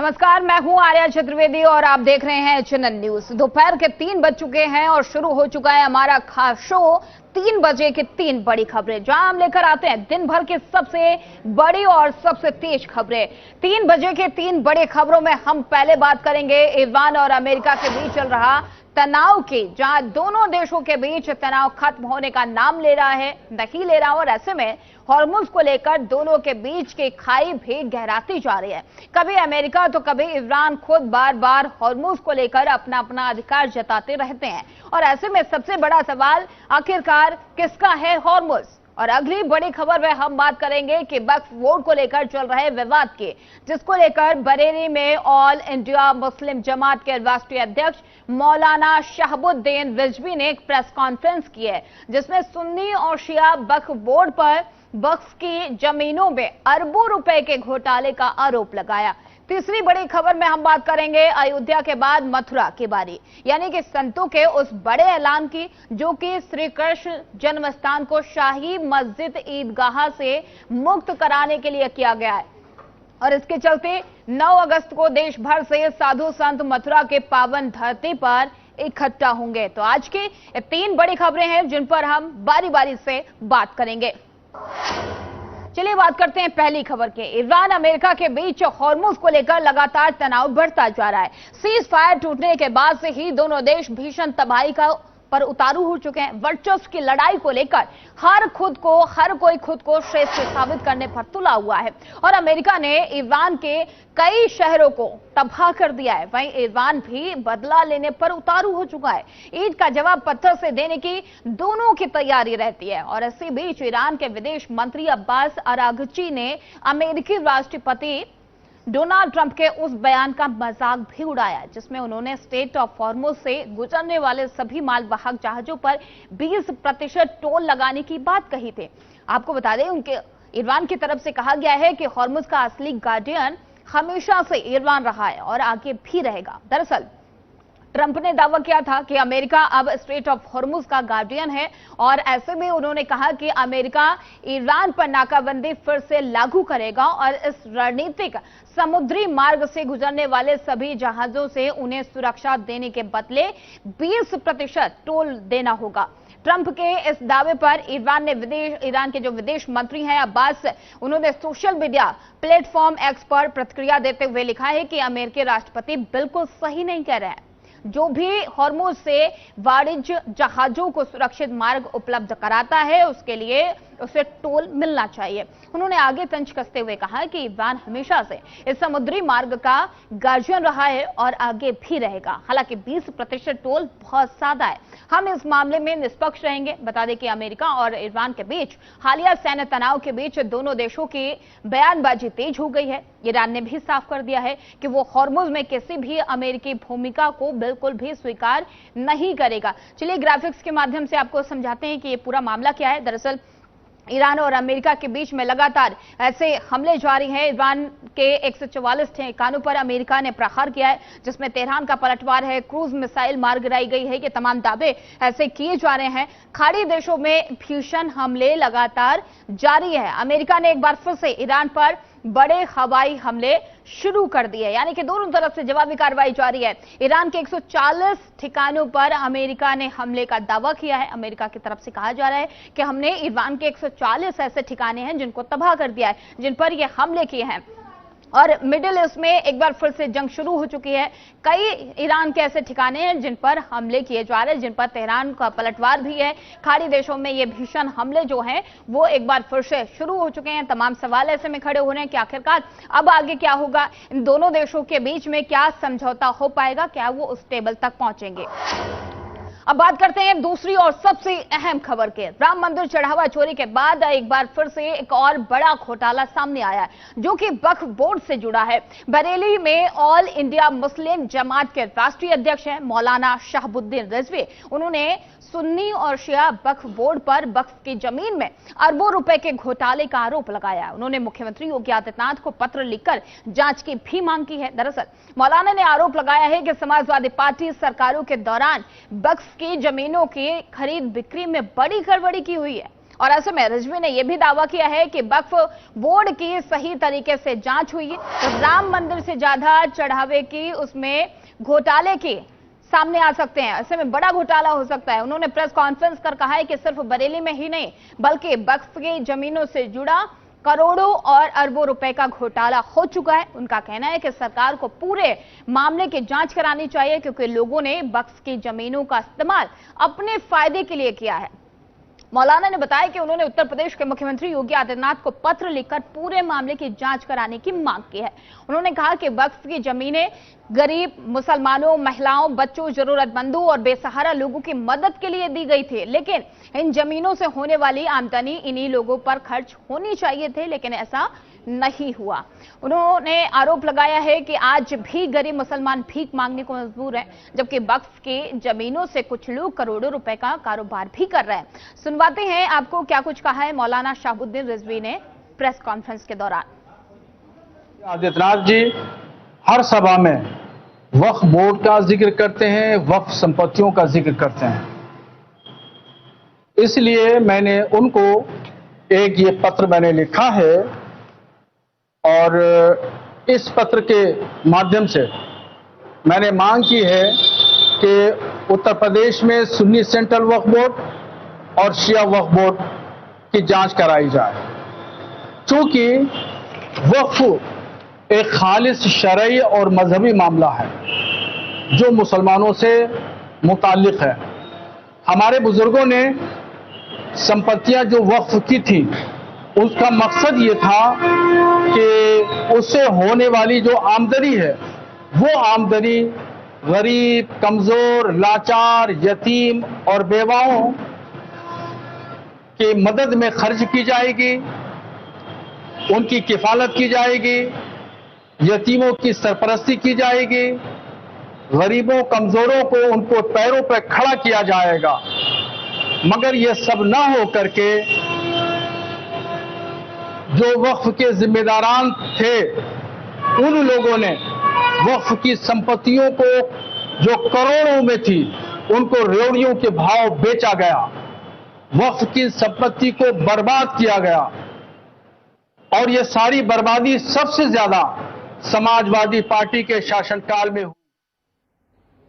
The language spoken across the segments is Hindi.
नमस्कार, मैं हूं आर्या चतुर्वेदी और आप देख रहे हैं एचएनएन न्यूज। दोपहर के 3 बज चुके हैं और शुरू हो चुका है हमारा खास शो 3 बजे की 3 बड़ी खबरें, जहां हम लेकर आते हैं दिन भर की सबसे बड़ी और सबसे तेज खबरें। 3 बजे के 3 बड़ी खबरों में हम पहले बात करेंगे ईरान और अमेरिका के बीच चल रहा तनाव की, जहां दोनों देशों के बीच तनाव खत्म होने का नाम नहीं ले रहा और ऐसे में हॉर्मुज को लेकर दोनों के बीच की खाई भी गहराती जा रही है। कभी अमेरिका तो कभी ईरान खुद बार बार हॉर्मुज को लेकर अपना अपना अधिकार जताते रहते हैं और ऐसे में सबसे बड़ा सवाल आखिरकार किसका है हॉर्मुज। और अगली बड़ी खबर में हम बात करेंगे कि वक्फ बोर्ड को लेकर चल रहे विवाद की, जिसको लेकर बरेली में ऑल इंडिया मुस्लिम जमात के राष्ट्रीय अध्यक्ष मौलाना शहाबुद्दीन रिजवी ने एक प्रेस कॉन्फ्रेंस की है, जिसमें सुन्नी और शिया वक्फ बोर्ड पर वक्फ की जमीनों में अरबों रुपए के घोटाले का आरोप लगाया। तीसरी बड़ी खबर में हम बात करेंगे अयोध्या के बाद मथुरा की बारी, यानी कि संतों के उस बड़े ऐलान की जो कि श्री कृष्ण जन्मस्थान को शाही मस्जिद ईदगाह से मुक्त कराने के लिए किया गया है और इसके चलते 9 अगस्त को देश भर से साधु संत मथुरा के पावन धरती पर इकट्ठा होंगे। तो आज की 3 बड़ी खबरें हैं जिन पर हम बारी बारी से बात करेंगे। चलिए बात करते हैं पहली खबर के। ईरान अमेरिका के बीच हॉर्मुज को लेकर लगातार तनाव बढ़ता जा रहा है। सीज फायर टूटने के बाद से ही दोनों देश भीषण तबाही पर उतारू हो चुके हैं। वर्चस्व की लड़ाई को लेकर हर कोई खुद को श्रेष्ठ साबित करने पर तुला हुआ है और अमेरिका ने ईरान के कई शहरों को तबाह कर दिया है। वहीं ईरान भी बदला लेने पर उतारू हो चुका है। ईद का जवाब पत्थर से देने की दोनों की तैयारी रहती है और इसी बीच ईरान के विदेश मंत्री अब्बास अरागची ने अमेरिकी राष्ट्रपति डोनाल्ड ट्रंप के उस बयान का मजाक भी उड़ाया, जिसमें उन्होंने स्ट्रेट ऑफ हॉर्मुज से गुजरने वाले सभी मालवाहक जहाजों पर 20% टोल लगाने की बात कही थी। आपको बता दें, उनके ईरान की तरफ से कहा गया है कि हॉर्मुज का असली गार्डियन हमेशा से ईरान रहा है और आगे भी रहेगा। दरअसल ट्रंप ने दावा किया था कि अमेरिका अब स्ट्रेट ऑफ हॉर्मुज का गार्डियन है और ऐसे में उन्होंने कहा कि अमेरिका ईरान पर नाकाबंदी फिर से लागू करेगा और इस रणनीतिक समुद्री मार्ग से गुजरने वाले सभी जहाजों से उन्हें सुरक्षा देने के बदले 20% टोल देना होगा। ट्रंप के इस दावे पर ईरान के जो विदेश मंत्री हैं अब्बास, उन्होंने सोशल मीडिया प्लेटफॉर्म एक्स पर प्रतिक्रिया देते हुए लिखा है कि अमेरिकी राष्ट्रपति बिल्कुल सही नहीं कह रहे हैं। जो भी हॉर्मुज से वाणिज्य जहाजों को सुरक्षित मार्ग उपलब्ध कराता है उसके लिए उसे टोल मिलना चाहिए। उन्होंने आगे तंज कसते हुए कहा कि ईरान हमेशा से इस समुद्री मार्ग का गार्जियन रहा है और आगे भी रहेगा। हालांकि 20% टोल बहुत ज्यादा है। हम इस मामले में निष्पक्ष रहेंगे। बता दें कि अमेरिका और ईरान के बीच हालिया सैन्य तनाव के बीच दोनों देशों की बयानबाजी तेज हो गई है। ईरान ने भी साफ कर दिया है कि वो हॉर्मुज में किसी भी अमेरिकी भूमिका को बिल्कुल भी स्वीकार नहीं करेगा। चलिए ग्राफिक्स के माध्यम से आपको समझाते हैं कि ये पूरा मामला क्या है। दरअसल ईरान और अमेरिका के बीच में लगातार ऐसे हमले जारी हैं। ईरान के 144 ठिकानों पर अमेरिका ने प्रहार किया है, जिसमें तेहरान का पलटवार है, क्रूज मिसाइल मार गिराई गई है। ये तमाम दावे ऐसे किए जा रहे हैं। खाड़ी देशों में भीषण हमले लगातार जारी है। अमेरिका ने एक बार फिर से ईरान पर बड़े हवाई हमले शुरू कर दिए, यानी कि दोनों तरफ से जवाबी कार्रवाई जारी है। ईरान के 140 ठिकानों पर अमेरिका ने हमले का दावा किया है। अमेरिका की तरफ से कहा जा रहा है कि हमने ईरान के 140 ऐसे ठिकाने हैं जिनको तबाह कर दिया है, जिन पर ये हमले किए हैं। और मिडिल ईस्ट में एक बार फिर से जंग शुरू हो चुकी है। कई ईरान के ऐसे ठिकाने हैं जिन पर हमले किए जा रहे हैं, जिन पर तेहरान का पलटवार भी है। खाड़ी देशों में ये भीषण हमले जो हैं वो एक बार फिर से शुरू हो चुके हैं। तमाम सवाल ऐसे में खड़े हो रहे हैं कि आखिरकार अब आगे क्या होगा, इन दोनों देशों के बीच में क्या समझौता हो पाएगा, क्या वो उस टेबल तक पहुंचेंगे। अब बात करते हैं दूसरी और सबसे अहम खबर के। राम मंदिर चढ़ावा चोरी के बाद एक बार फिर से एक और बड़ा घोटाला सामने आया है, जो कि वक्फ बोर्ड से जुड़ा है। बरेली में ऑल इंडिया मुस्लिम जमात के राष्ट्रीय अध्यक्ष हैं मौलाना शहाबुद्दीन रिजवी। उन्होंने सुन्नी और शिया वक्फ बोर्ड पर वक्फ की जमीन में अरबों रुपए के घोटाले का आरोप लगाया। उन्होंने मुख्यमंत्री योगी आदित्यनाथ को पत्र लिखकर जांच की भी मांग की है। दरअसल मौलाना ने आरोप लगाया है कि समाजवादी पार्टी सरकारों के दौरान वक्फ की जमीनों की खरीद बिक्री में बड़ी गड़बड़ी की हुई है और ऐसे में रिजवी ने यह भी दावा किया है कि वक्फ बोर्ड की सही तरीके से जांच हुई तो राम मंदिर से ज्यादा चढ़ावे की उसमें घोटाले की सामने आ सकते हैं। ऐसे में बड़ा घोटाला हो सकता है। उन्होंने प्रेस कॉन्फ्रेंस कर कहा है कि सिर्फ बरेली में ही नहीं बल्कि वक्फ की जमीनों से जुड़ा करोड़ों और अरबों रुपए का घोटाला हो चुका है। उनका कहना है कि सरकार को पूरे मामले की जांच करानी चाहिए क्योंकि लोगों ने वक्फ की जमीनों का इस्तेमाल अपने फायदे के लिए किया है। मौलाना ने बताया कि उन्होंने उत्तर प्रदेश के मुख्यमंत्री योगी आदित्यनाथ को पत्र लिखकर पूरे मामले की जांच कराने की मांग की है। उन्होंने कहा कि वक्फ की जमीनें गरीब मुसलमानों, महिलाओं, बच्चों, जरूरतमंदों और बेसहारा लोगों की मदद के लिए दी गई थी, लेकिन इन जमीनों से होने वाली आमदनी इन्हीं लोगों पर खर्च होनी चाहिए थे, लेकिन ऐसा नहीं हुआ। उन्होंने आरोप लगाया है कि आज भी गरीब मुसलमान भीख मांगने को मजबूर हैं, जबकि वक्फ की जमीनों से कुछ लोग करोड़ों रुपए का कारोबार भी कर रहे हैं। सुनवाते हैं आपको क्या कुछ कहा है मौलाना शहाबुद्दीन रिजवी ने प्रेस कॉन्फ्रेंस के दौरान। आदित्यनाथ जी हर सभा में वक्फ बोर्ड का जिक्र करते हैं, वक्फ संपत्तियों का जिक्र करते हैं, इसलिए मैंने उनको एक ये पत्र मैंने लिखा है और इस पत्र के माध्यम से मैंने मांग की है कि उत्तर प्रदेश में सुन्नी सेंट्रल वक्फ बोर्ड और शिया वक्फ बोर्ड की जांच कराई जाए, क्योंकि वक्फ एक खालिस शरई और मजहबी मामला है जो मुसलमानों से मुताल्लिक है। हमारे बुजुर्गों ने संपत्तियां जो वक्फ की थी उसका मकसद ये था कि उससे होने वाली जो आमदनी है वो आमदनी गरीब, कमजोर, लाचार, यतीम और बेवाओं की मदद में खर्च की जाएगी, उनकी किफालत की जाएगी, यतीमों की सरपरस्ती की जाएगी, गरीबों, कमजोरों को उनको पैरों पर खड़ा किया जाएगा। मगर यह सब ना हो करके जो वक्फ के जिम्मेदारान थे उन लोगों ने वक्फ की संपत्तियों को जो करोड़ों में थी उनको रेवड़ियों के भाव बेचा गया, वक्फ की संपत्ति को बर्बाद किया गया और यह सारी बर्बादी सबसे ज्यादा समाजवादी पार्टी के शासनकाल में हुई।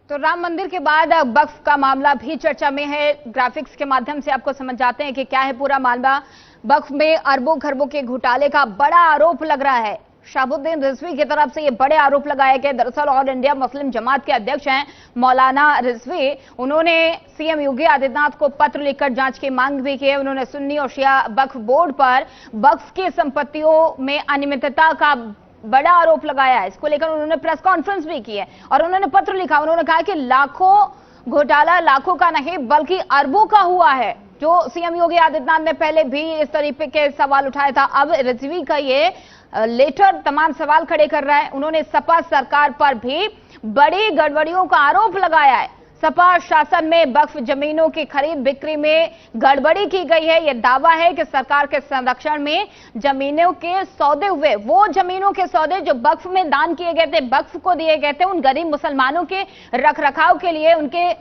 तो राम मंदिर के बाद वक्फ का मामला भी चर्चा में है। ग्राफिक्स के माध्यम से आपको समझाते हैं कि क्या है पूरा मामला। वक्फ में अरबों खरबों के घोटाले का बड़ा आरोप लग रहा है। शहाबुद्दीन रिजवी की तरफ से ये बड़े आरोप लगाए गए। दरअसल ऑल इंडिया मुस्लिम जमात के अध्यक्ष हैं मौलाना रिजवी। उन्होंने सीएम योगी आदित्यनाथ को पत्र लिखकर जांच की मांग भी की है। उन्होंने सुन्नी और शिया वक्फ बोर्ड पर वक्फ की संपत्तियों में अनियमितता का बड़ा आरोप लगाया है। इसको लेकर उन्होंने प्रेस कॉन्फ्रेंस भी की है और उन्होंने पत्र लिखा। उन्होंने कहा कि लाखों घोटाला लाखों का नहीं बल्कि अरबों का हुआ है, जो सीएम योगी आदित्यनाथ ने पहले भी इस तरीके के सवाल उठाया था। अब रिजवी का ये लेटर तमाम सवाल खड़े कर रहा है। उन्होंने सपा सरकार पर भी बड़ी गड़बड़ियों का आरोप लगाया है। सपा शासन में वक्फ जमीनों की खरीद बिक्री में गड़बड़ी की गई है। यह दावा है कि सरकार के संरक्षण में जमीनों के सौदे हुए, वो जमीनों के सौदे जो वक्फ में दान किए गए थे, वक्फ को दिए गए थे, उन गरीब मुसलमानों के रखरखाव के लिए, उनके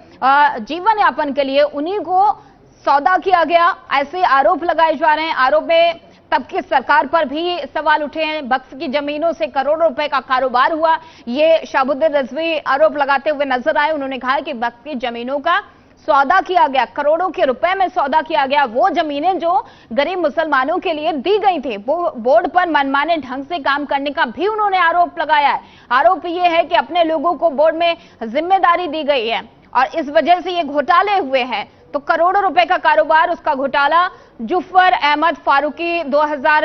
जीवन यापन के लिए उन्हीं को सौदा किया गया, ऐसे आरोप लगाए जा रहे हैं। आरोप में तब की सरकार पर भी सवाल उठे हैं। वक्फ की जमीनों से करोड़ों रुपए का कारोबार हुआ, ये शहाबुद्दीन रिजवी आरोप लगाते हुए नजर आए। उन्होंने कहा कि वक्फ की जमीनों का सौदा किया गया, करोड़ों के रुपए में सौदा किया गया। वो जमीनें जो गरीब मुसलमानों के लिए दी गई थी, वो बोर्ड पर मनमाने ढंग से काम करने का भी उन्होंने आरोप लगाया है। आरोप ये है कि अपने लोगों को बोर्ड में जिम्मेदारी दी गई है और इस वजह से ये घोटाले हुए हैं। तो करोड़ों रुपए का कारोबार, उसका घोटाला जुफर अहमद फारूकी 2000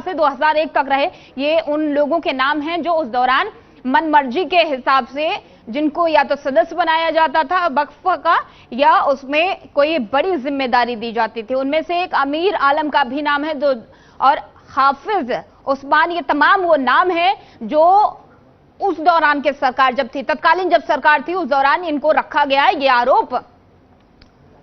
से 2001 तक रहे। ये उन लोगों के नाम हैं जो उस दौरान मनमर्जी के हिसाब से जिनको या तो सदस्य बनाया जाता था वक्फ का या उसमें कोई बड़ी जिम्मेदारी दी जाती थी। उनमें से एक अमीर आलम का भी नाम है जो, और हाफिज उस्मान, ये तमाम वो नाम है जो उस दौरान के सरकार जब थी, तत्कालीन जब सरकार थी, उस दौरान इनको रखा गया है। ये आरोप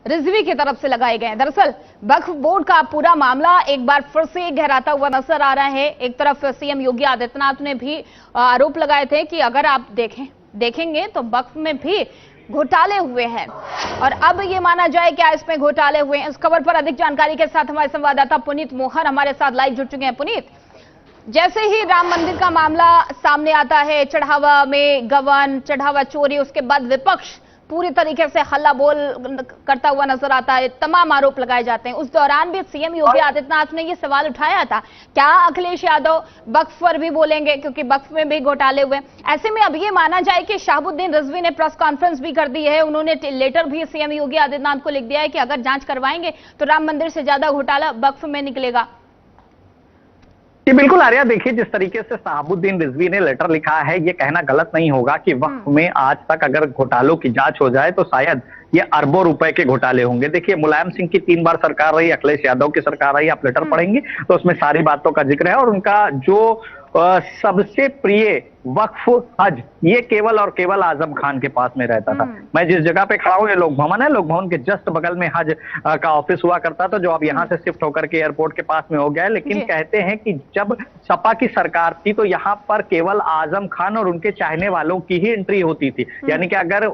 रिजवी की तरफ से लगाए गए हैं। दरअसल वक्फ बोर्ड का पूरा मामला एक बार फिर से गहराता हुआ नजर आ रहा है। एक तरफ सीएम योगी आदित्यनाथ ने भी आरोप लगाए थे कि अगर आप देखेंगे तो वक्फ में भी घोटाले हुए हैं और अब ये माना जाए क्या इसमें घोटाले हुए हैं। इस खबर पर अधिक जानकारी के साथ हमारे संवाददाता पुनीत मोहन हमारे साथ लाइव जुड़ चुके हैं। पुनीत, जैसे ही राम मंदिर का मामला सामने आता है, चढ़ावा में गबन, चढ़ावा चोरी, उसके बाद विपक्ष पूरी तरीके से हल्ला बोल करता हुआ नजर आता है, तमाम आरोप लगाए जाते हैं। उस दौरान भी सीएम योगी आदित्यनाथ ने यह सवाल उठाया था, क्या अखिलेश यादव वक्फ पर भी बोलेंगे, क्योंकि वक्फ में भी घोटाले हुए। ऐसे में अब ये माना जाए कि शहाबुद्दीन रिजवी ने प्रेस कॉन्फ्रेंस भी कर दी है, उन्होंने लेटर भी सीएम योगी आदित्यनाथ को लिख दिया है कि अगर जांच करवाएंगे तो राम मंदिर से ज्यादा घोटाला वक्फ में निकलेगा। जी बिल्कुल आर्या, देखिए जिस तरीके से शहाबुद्दीन रिजवी ने लेटर लिखा है, ये कहना गलत नहीं होगा कि वक्फ में आज तक अगर घोटालों की जांच हो जाए तो शायद ये अरबों रुपए के घोटाले होंगे। देखिए मुलायम सिंह की 3 बार सरकार रही, अखिलेश यादव की सरकार रही, आप लेटर पढ़ेंगे तो उसमें सारी बातों का जिक्र है। और उनका जो सबसे प्रिय वक्फ हज ये केवल और केवल आजम खान के पास में रहता था। मैं जिस जगह पे खड़ा हूँ ये लोक भवन है, लोक भवन के जस्ट बगल में हज का ऑफिस हुआ करता था, जो अब यहाँ से शिफ्ट होकर के एयरपोर्ट के पास में हो गया है। लेकिन कहते हैं कि जब सपा की सरकार थी तो यहाँ पर केवल आजम खान और उनके चाहने वालों की ही एंट्री होती थी। यानी कि अगर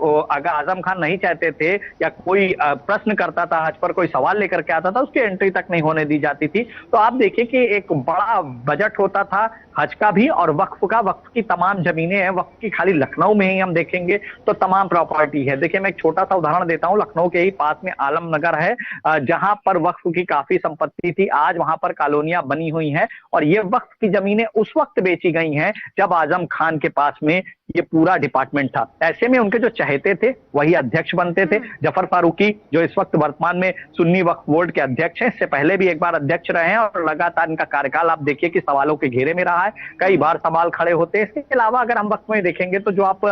आजम खान नहीं चाहते थे या कोई प्रश्न करता था हज पर, कोई सवाल लेकर के आता था, उसकी एंट्री तक नहीं होने दी जाती थी। तो आप देखिए कि एक बड़ा बजट होता था हज का भी और वक्फ का। वक्फ की तमाम जमीनें हैं, वक्फ की खाली लखनऊ में ही हम देखेंगे तो तमाम प्रॉपर्टी है। देखिए मैं एक छोटा सा उदाहरण देता हूं, लखनऊ के ही पास में आलमनगर है, जहां पर वक्फ की काफी संपत्ति थी। आज वहां पर कॉलोनियां बनी हुई हैं और ये वक्फ की जमीनें उस वक्त बेची गई हैं जब आजम खान के पास में ये पूरा डिपार्टमेंट था। ऐसे में उनके जो चहेते थे वही अध्यक्ष बनते थे। जफर फारूकी जो इस वक्त वर्तमान में सुन्नी वक्फ बोर्ड के अध्यक्ष हैं, इससे पहले भी एक बार अध्यक्ष रहे हैं और लगातार इनका कार्यकाल आप देखिए कि सवालों के घेरे में रहा है, कई बार सवाल खड़े होते हैं। इसके अलावा अगर हम वक्फ में देखेंगे तो जो आप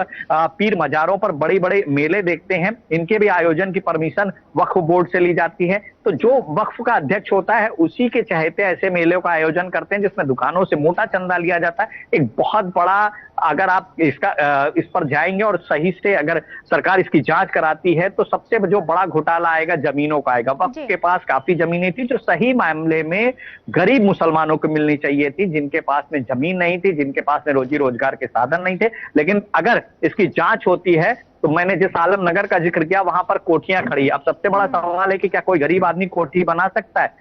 पीर मजारों पर बड़े बड़े मेले देखते हैं, इनके भी आयोजन की परमिशन वक्फ बोर्ड से ली जाती है। तो जो वक्फ का अध्यक्ष होता है उसी के चहेते ऐसे मेलों का आयोजन करते हैं जिसमें दुकानों से मोटा चंदा लिया जाता है। एक बहुत बड़ा, अगर आप इस पर जाएंगे और सही से अगर सरकार इसकी जांच कराती है तो सबसे जो बड़ा घोटाला आएगा जमीनों का आएगा। वक्फ के पास काफी जमीनें थी जो सही मामले में गरीब मुसलमानों को मिलनी चाहिए थी, जिनके पास में जमीन नहीं थी, जिनके पास में रोजी रोजगार के साधन नहीं थे। लेकिन अगर इसकी जांच होती है तो मैंने जिस आलमनगर का जिक्र किया वहां पर कोठियां खड़ी। अब सबसे बड़ा सवाल है कि क्या कोई गरीब आदमी कोठी बना सकता है?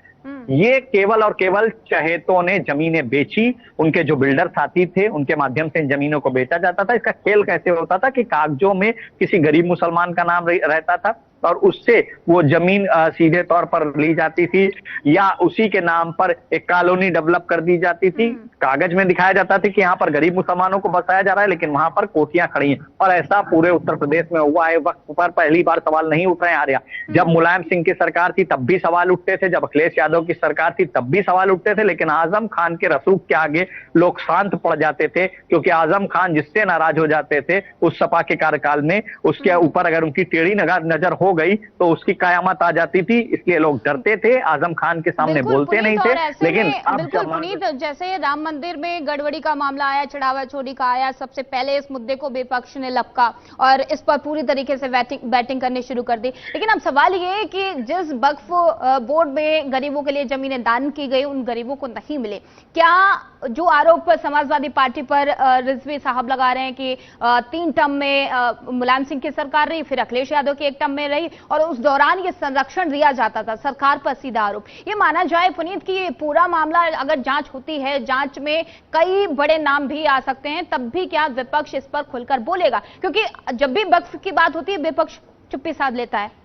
ये केवल और केवल चहेतों ने जमीनें बेची, उनके जो बिल्डर साथी थे उनके माध्यम से इन जमीनों को बेचा जाता था। इसका खेल कैसे होता था कि कागजों में किसी गरीब मुसलमान का नाम रहता था और उससे वो जमीन सीधे तौर पर ली जाती थी या उसी के नाम पर एक कॉलोनी डेवलप कर दी जाती थी। कागज में दिखाया जाता था कि यहाँ पर गरीब मुसलमानों को बसाया जा रहा है, लेकिन वहां पर कोठियां खड़ी हैं। और ऐसा पूरे उत्तर प्रदेश में हुआ है। वक्फ पर पहली बार सवाल नहीं उठ रहे हैं आर्या। जब मुलायम सिंह की सरकार थी तब भी सवाल उठते थे, जब अखिलेश यादव की सरकार थी तब भी सवाल उठते थे, लेकिन आजम खान के रसूख के आगे लोग शांत पड़ जाते थे, क्योंकि आजम खान जिससे नाराज हो जाते थे उस सपा के कार्यकाल में, उसके ऊपर अगर उनकी टेढ़ी नजर हो गई तो उसकी कयामत आ जाती थी। इसलिए लोग डरते थे, आजम खान के सामने बोलते नहीं थे। लेकिन बिल्कुल पुनीत, जैसे राम मंदिर में गड़बड़ी का मामला आया, चढ़ावा चोरी का आया, सबसे पहले इस मुद्दे को विपक्ष ने लपका और इस पर पूरी तरीके से बैटिंग करनी शुरू कर दी। लेकिन अब सवाल ये है कि जिस वक्फ बोर्ड में गरीबों के लिए जमीनें दान की गई उन गरीबों को नहीं मिले, क्या जो आरोप समाजवादी पार्टी पर रिजवी साहब लगा रहे हैं कि 3 टर्म में मुलायम सिंह की सरकार रही, फिर अखिलेश यादव की 1 टर्म में रही और उस दौरान ये संरक्षण दिया जाता था, सरकार पर सीधा आरोप। ये माना जाए पुनीत कि ये पूरा मामला अगर जांच होती है, जांच में कई बड़े नाम भी आ सकते हैं, तब भी क्या विपक्ष इस पर खुलकर बोलेगा? क्योंकि जब भी वक्फ की बात होती है विपक्ष चुप्पी साध लेता है।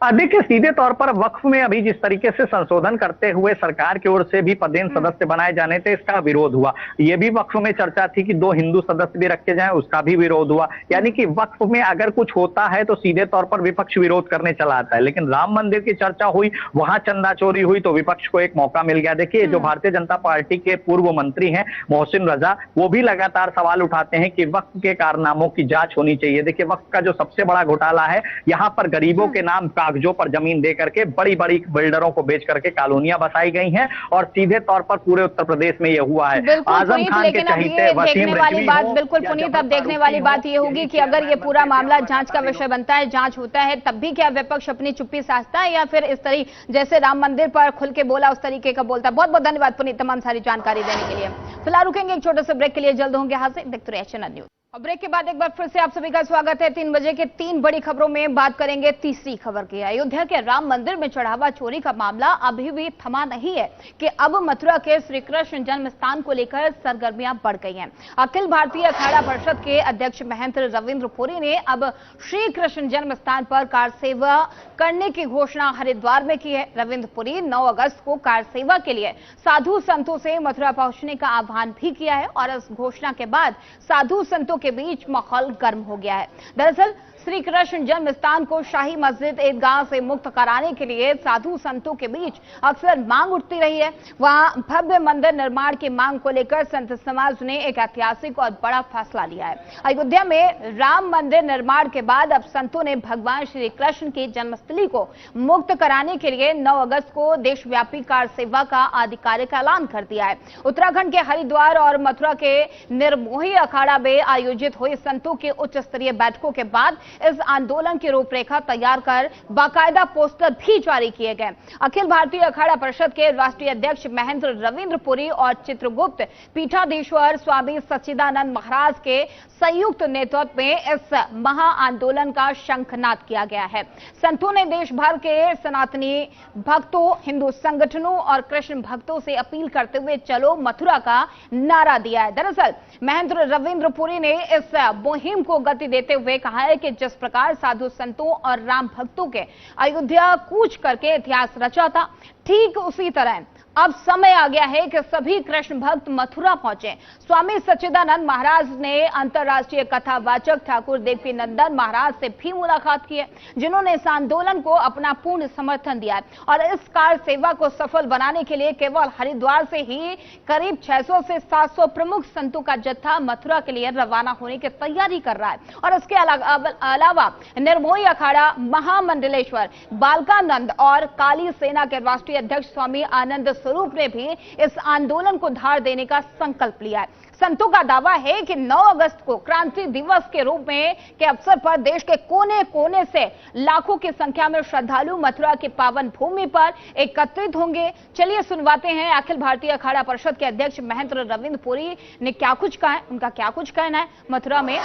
देखिए सीधे तौर पर वक्फ में अभी जिस तरीके से संशोधन करते हुए सरकार की ओर से भी पदेन सदस्य बनाए जाने थे, इसका विरोध हुआ। यह भी वक्फ में चर्चा थी कि 2 हिंदू सदस्य भी रखे जाएं, उसका भी विरोध हुआ। यानी कि वक्फ में अगर कुछ होता है तो सीधे तौर पर विपक्ष विरोध करने चला आता है। लेकिन राम मंदिर की चर्चा हुई, वहां चंदा चोरी हुई तो विपक्ष को एक मौका मिल गया। देखिए जो भारतीय जनता पार्टी के पूर्व मंत्री हैं मोहसिन रजा, वो भी लगातार सवाल उठाते हैं कि वक्फ के कारनामों की जांच होनी चाहिए। देखिए वक्फ का जो सबसे बड़ा घोटाला है, यहाँ पर गरीबों के नाम कागजों पर जमीन दे करके बड़ी बड़ी बिल्डरों को बेच करके कॉलोनियां बसाई गई हैं और सीधे तौर पर पूरे उत्तर प्रदेश में यह हुआ है। आजम खान के चहेते वसीम रिजवी बात बिल्कुल पुनीत, अब देखने वाली बात यह होगी कि अगर ये पूरा मामला जांच का विषय बनता है, जांच होता है, तब भी क्या विपक्ष अपनी चुप्पी साधता है या फिर इस तरह जैसे राम मंदिर पर खुल के बोला उस तरीके का बोलता है? बहुत बहुत धन्यवाद पुनीत तमाम सारी जानकारी देने के लिए। फिलहाल रुकेंगे एक छोटे से ब्रेक के लिए, जल्द होंगे हाजिर। देखते रहिए एचएनएन न्यूज। ब्रेक के बाद एक बार फिर से आप सभी का स्वागत है। 3 बजे के 3 बड़ी खबरों में बात करेंगे तीसरी खबर की। अयोध्या के राम मंदिर में चढ़ावा चोरी का मामला अभी भी थमा नहीं है कि अब मथुरा के श्री कृष्ण जन्म स्थान को लेकर सरगर्मियां बढ़ गई हैं। अखिल भारतीय अखाड़ा परिषद के अध्यक्ष महंत रविंद्र पुरी ने अब श्री कृष्ण जन्म स्थान पर कार सेवा करने की घोषणा हरिद्वार में की है। रविंद्र पुरी 9 अगस्त को कार सेवा के लिए साधु संतों से मथुरा पहुंचने का आह्वान भी किया है और इस घोषणा के बाद साधु संतों के बीच माहौल गर्म हो गया है। दरअसल श्री कृष्ण जन्म स्थान को शाही मस्जिद ईदगाह से मुक्त कराने के लिए साधु संतों के बीच अक्सर मांग उठती रही है। वहां भव्य मंदिर निर्माण की मांग को लेकर संत समाज ने एक ऐतिहासिक और बड़ा फैसला लिया है। अयोध्या में राम मंदिर निर्माण के बाद अब संतों ने भगवान श्री कृष्ण की जन्मस्थली को मुक्त कराने के लिए 9 अगस्त को देशव्यापी कार सेवा का आधिकारिक ऐलान कर दिया है। उत्तराखंड के हरिद्वार और मथुरा के निर्मोही अखाड़ा में आयोजित हुई संतों की उच्च स्तरीय बैठकों के बाद इस आंदोलन की रूपरेखा तैयार कर बाकायदा पोस्टर भी जारी किए गए। अखिल भारतीय अखाड़ा परिषद के राष्ट्रीय अध्यक्ष महंत रविंद्र पुरी और चित्रगुप्त पीठाधीश्वर स्वामी सच्चिदानंद महाराज के संयुक्त नेतृत्व में इस महा आंदोलन का शंखनाद किया गया है। संतों ने देश भर के सनातनी भक्तों, हिंदू संगठनों और कृष्ण भक्तों से अपील करते हुए चलो मथुरा का नारा दिया है। दरअसल महंत रविंद्र पुरी ने इस मुहिम को गति देते हुए कहा है कि जिस प्रकार साधु संतों और राम भक्तों के अयोध्या कूच करके इतिहास रचा था, ठीक उसी तरह अब समय आ गया है कि सभी कृष्ण भक्त मथुरा पहुंचे। स्वामी सच्चिदानंद महाराज ने अंतर्राष्ट्रीय कथावाचक ठाकुर देवकी नंदन महाराज से भी मुलाकात की है, जिन्होंने इस आंदोलन को अपना पूर्ण समर्थन दिया है और इस कार सेवा को सफल बनाने के लिए केवल हरिद्वार से ही करीब 600 से 700 प्रमुख संतों का जत्था मथुरा के लिए रवाना होने की तैयारी कर रहा है। और इसके अलावा निर्मोही अखाड़ा महामंडलेश्वर बालकानंद और काली सेना के राष्ट्रीय अध्यक्ष स्वामी आनंद स्वरूप ने भी इस आंदोलन को धार देने का संकल्प लिया है। संतों का दावा है कि 9 अगस्त को क्रांति दिवस के रूप में के अवसर पर देश के कोने कोने से लाखों की संख्या में श्रद्धालु मथुरा की पावन भूमि पर एकत्रित होंगे। चलिए सुनवाते हैं अखिल भारतीय अखाड़ा परिषद के अध्यक्ष महंत रविंद्र पुरी ने क्या कुछ कहा है, उनका क्या कुछ कहना है मथुरा में।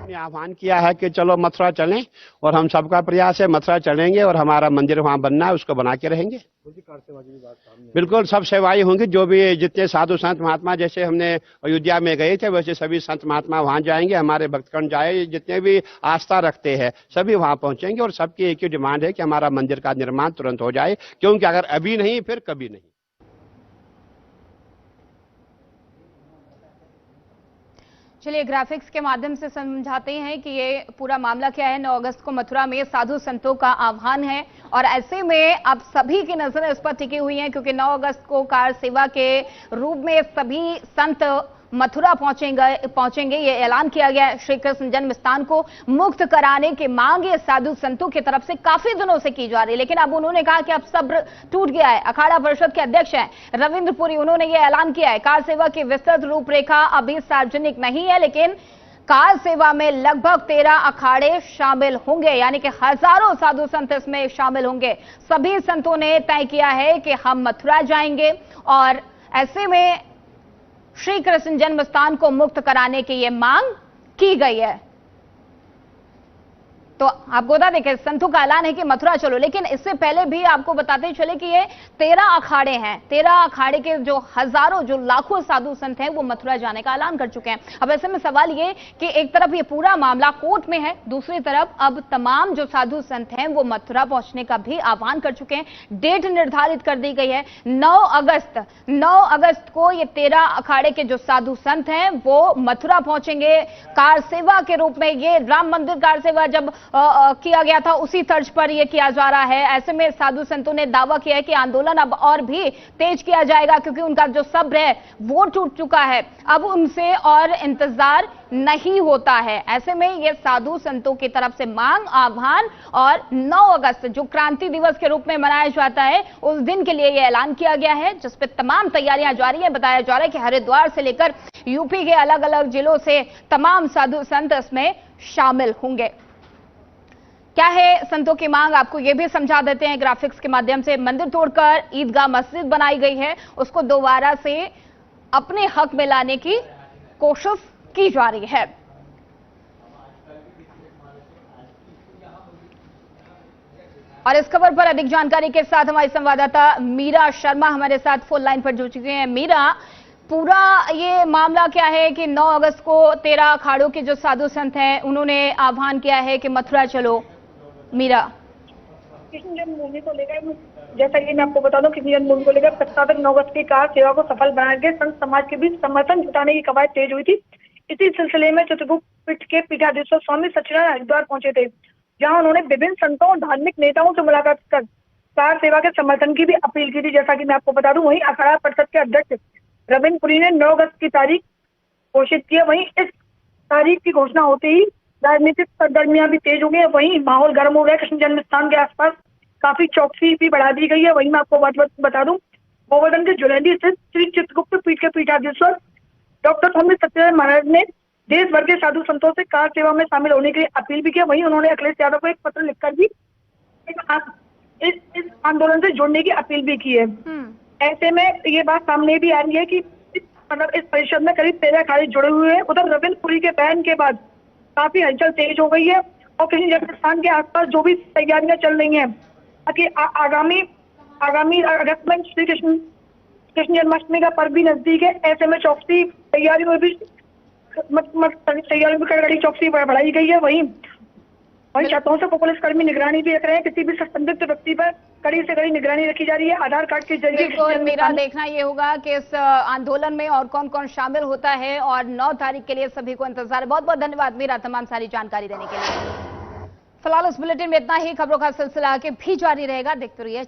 आह्वान किया है कि चलो मथुरा चलें और हम सबका प्रयास है मथुरा चलेंगे और हमारा मंदिर वहां बनना है, उसको बना के रहेंगे। बिल्कुल सब सेवाएं होंगी, जो भी जितने साधु संत महात्मा, जैसे हमने अयोध्या में गए थे वैसे सभी संत महात्मा वहां जाएंगे, हमारे भक्तगण जाए, जितने भी आस्था रखते हैं सभी वहां पहुंचेंगे और सबकी एक ही डिमांड है कि हमारा मंदिर का निर्माण तुरंत हो जाए, क्योंकि अगर अभी नहीं फिर कभी नहीं। चलिए ग्राफिक्स के माध्यम से समझाते हैं कि ये पूरा मामला क्या है। 9 अगस्त को मथुरा में साधु संतों का आह्वान है और ऐसे में अब सभी की नजरें इस पर टिकी हुई हैं, क्योंकि 9 अगस्त को कार सेवा के रूप में सभी संत मथुरा पहुंचेंगे। ये ऐलान किया गया है। श्री कृष्ण जन्म स्थान को मुक्त कराने की मांग ये साधु संतों की तरफ से काफी दिनों से की जा रही है, लेकिन अब उन्होंने कहा कि अब सब्र टूट गया है। अखाड़ा परिषद के अध्यक्ष हैं रविंद्र पुरी, उन्होंने ये ऐलान किया है कार सेवा की विस्तृत रूपरेखा अभी सार्वजनिक नहीं है, लेकिन कार सेवा में लगभग 13 अखाड़े शामिल होंगे, यानी कि हजारों साधु संत इसमें शामिल होंगे। सभी संतों ने तय किया है कि हम मथुरा जाएंगे और ऐसे में श्री कृष्ण जन्म स्थान को मुक्त कराने की यह मांग की गई है। तो आपको बता दें कि संतों का ऐलान है कि मथुरा चलो, लेकिन इससे पहले भी आपको बताते चले कि ये 13 अखाड़े हैं। 13 अखाड़े के जो हजारों, जो लाखों साधु संत हैं वो मथुरा जाने का ऐलान कर चुके हैं। अब ऐसे में सवाल ये कि एक तरफ ये पूरा मामला कोर्ट में है, दूसरी तरफ अब तमाम जो साधु संत हैं वो मथुरा पहुंचने का भी आह्वान कर चुके हैं। डेट निर्धारित कर दी गई है 9 अगस्त को ये 13 अखाड़े के जो साधु संत हैं वो मथुरा पहुंचेंगे कार सेवा के रूप में। ये राम मंदिर कार सेवा जब किया गया था उसी तर्ज पर यह किया जा रहा है। ऐसे में साधु संतों ने दावा किया है कि आंदोलन अब और भी तेज किया जाएगा, क्योंकि उनका जो सब्र है वो टूट चुका है, अब उनसे और इंतजार नहीं होता है। ऐसे में यह साधु संतों की तरफ से मांग, आह्वान और 9 अगस्त जो क्रांति दिवस के रूप में मनाया जाता है उस दिन के लिए यह ऐलान किया गया है, जिस पर तमाम तैयारियां जारी है। बताया जा रहा है कि हरिद्वार से लेकर यूपी के अलग अलग जिलों से तमाम साधु संत इसमें शामिल होंगे। क्या है संतों की मांग, आपको यह भी समझा देते हैं ग्राफिक्स के माध्यम से। मंदिर तोड़कर ईदगाह मस्जिद बनाई गई है, उसको दोबारा से अपने हक में लाने की कोशिश की जा रही है। और इस खबर पर अधिक जानकारी के साथ हमारी संवाददाता मीरा शर्मा हमारे साथ फोन लाइन पर जुड़ चुके हैं। मीरा, पूरा ये मामला क्या है कि 9 अगस्त को 13 अखाड़ों के जो साधु संत हैं उन्होंने आह्वान किया है कि मथुरा चलो। मीरा, कृष्ण जन्मभूमि को लेकर, जैसा कि मैं आपको बता दूं, कृष्ण जन्मभूमि को लेकर प्रस्तावित 9 अगस्त की कार सेवा को सफल बनाने के संत समाज के बीच समर्थन जुटाने की कवायद तेज हुई थी। इसी सिलसिले में चित्रगुप्त पीठ के पीठाधीश्वर स्वामी सच्चिदानंद हरिद्वार पहुंचे थे, जहां उन्होंने विभिन्न संतों और धार्मिक नेताओं से मुलाकात कर कार सेवा के समर्थन की भी अपील की थी। जैसा कि मैं आपको बता दूं, वहीं अखाड़ा परिषद के अध्यक्ष रविंद्र पुरी ने 9 अगस्त की तारीख घोषित की है। वहीं इस तारीख की घोषणा होते ही राजनीतिक सरगर्मियां भी तेज हो गई है। वहीं माहौल गर्म हो गया। कृष्ण जन्म स्थान के आसपास काफी चौकसी भी बढ़ा दी गई है। वहीं मैं आपको बात बता दूं, गोवर्धन के जुलैली स्थित श्री चित्रगुप्त पीठ के पीठाधीश्वर डॉक्टर स्वामी सच्चिदानंद महाराज ने देश भर के साधु संतों से कार सेवा में शामिल होने के लिए अपील भी की। वहीं उन्होंने अखिलेश यादव को एक पत्र लिखकर भी इस आंदोलन से जुड़ने की अपील भी की है। ऐसे में ये बात सामने भी आ रही है कि इस परिषद में करीब 13 अखाड़े जुड़े हुए हैं। उधर रविंद्र पुरी के बयान के बाद काफी हलचल तेज हो गई है और कृष्ण जन्मस्थान के आसपास जो भी तैयारियां चल रही हैं कि आगामी अगस्त में श्री कृष्ण जन्माष्टमी का पर्व भी नजदीक है। ऐसे में चौकसी तैयारियों में भी कड़ी चौकसी बढ़ाई गई है। वहीं छतों से पुलिसकर्मी निगरानी भी रख रहे हैं। किसी भी संदिग्ध व्यक्ति पर कड़ी से कड़ी निगरानी रखी जा रही है। आधार कार्ड के जरिए मेरा देखना ये होगा कि इस आंदोलन में और कौन कौन शामिल होता है और 9 तारीख के लिए सभी को इंतजार है। बहुत बहुत धन्यवाद मीरा तमाम सारी जानकारी देने के लिए। फिलहाल इस बुलेटिन में इतना ही। खबरों का सिलसिला आगे भी जारी रहेगा। देखते रहिए।